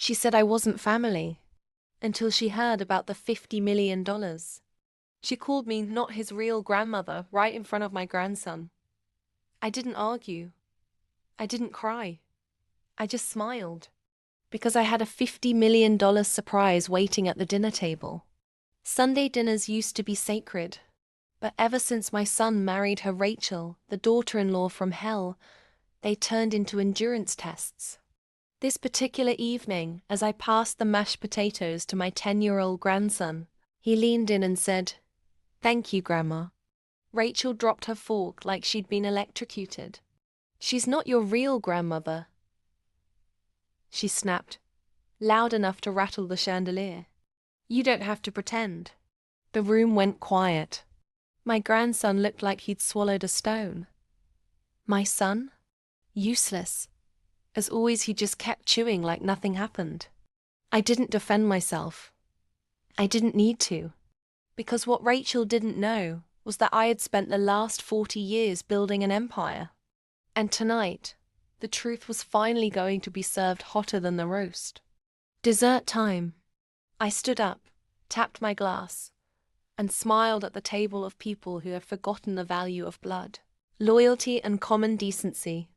She said I wasn't family until she heard about the $50 million. She called me not his real grandmother right in front of my grandson. I didn't argue. I didn't cry. I just smiled because I had a $50 million surprise waiting at the dinner table. Sunday dinners used to be sacred, but ever since my son married her Rachel, the daughter-in-law from hell, they turned into endurance tests. This particular evening, as I passed the mashed potatoes to my 10-year-old grandson, he leaned in and said, "Thank you, Grandma." Rachel dropped her fork like she'd been electrocuted. "She's not your real grandmother," she snapped, loud enough to rattle the chandelier. "You don't have to pretend." The room went quiet. My grandson looked like he'd swallowed a stone. My son? Useless. As always, he just kept chewing like nothing happened. I didn't defend myself. I didn't need to. Because what Rachel didn't know was that I had spent the last 40 years building an empire. And tonight, the truth was finally going to be served hotter than the roast. Dessert time. I stood up, tapped my glass, and smiled at the table of people who had forgotten the value of blood, loyalty, and common decency.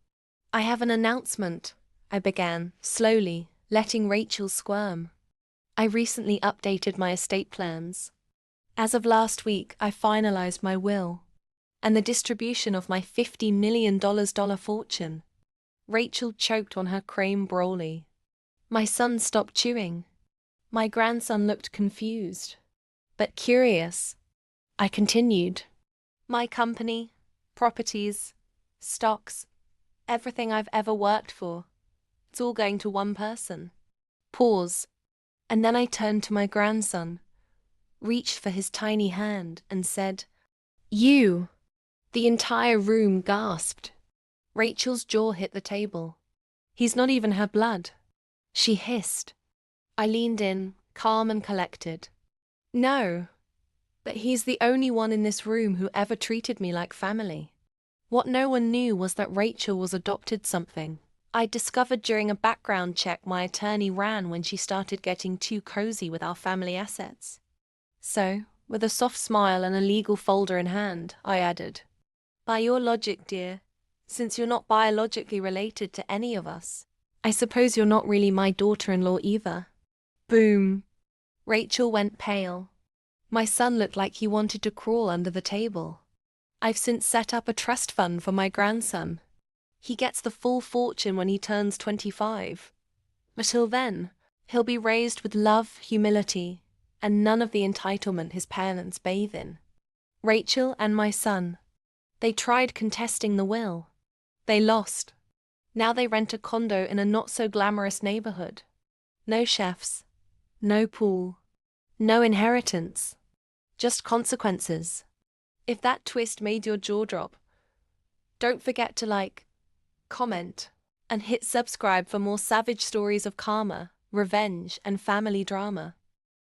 "I have an announcement," I began, slowly, letting Rachel squirm. "I recently updated my estate plans. As of last week, I finalized my will and the distribution of my $50 million fortune." Rachel choked on her creme brulee. My son stopped chewing. My grandson looked confused, but curious. I continued. "My company, properties, stocks, everything I've ever worked for, it's all going to one person." Pause. And then I turned to my grandson, reached for his tiny hand, and said, "You." The entire room gasped. Rachel's jaw hit the table. "He's not even her blood," she hissed. I leaned in, calm and collected. "No, but he's the only one in this room who ever treated me like family." What no one knew was that Rachel was adopted, something I discovered during a background check my attorney ran when she started getting too cozy with our family assets. So, with a soft smile and a legal folder in hand, I added, "By your logic, dear, since you're not biologically related to any of us, I suppose you're not really my daughter-in-law either." Boom. Rachel went pale. My son looked like he wanted to crawl under the table. "I've since set up a trust fund for my grandson. He gets the full fortune when he turns 25. Until then, he'll be raised with love, humility, and none of the entitlement his parents bathe in." Rachel and my son. They tried contesting the will. They lost. Now they rent a condo in a not-so-glamorous neighborhood. No chefs. No pool. No inheritance. Just consequences. If that twist made your jaw drop, don't forget to like, comment, and hit subscribe for more savage stories of karma, revenge, and family drama.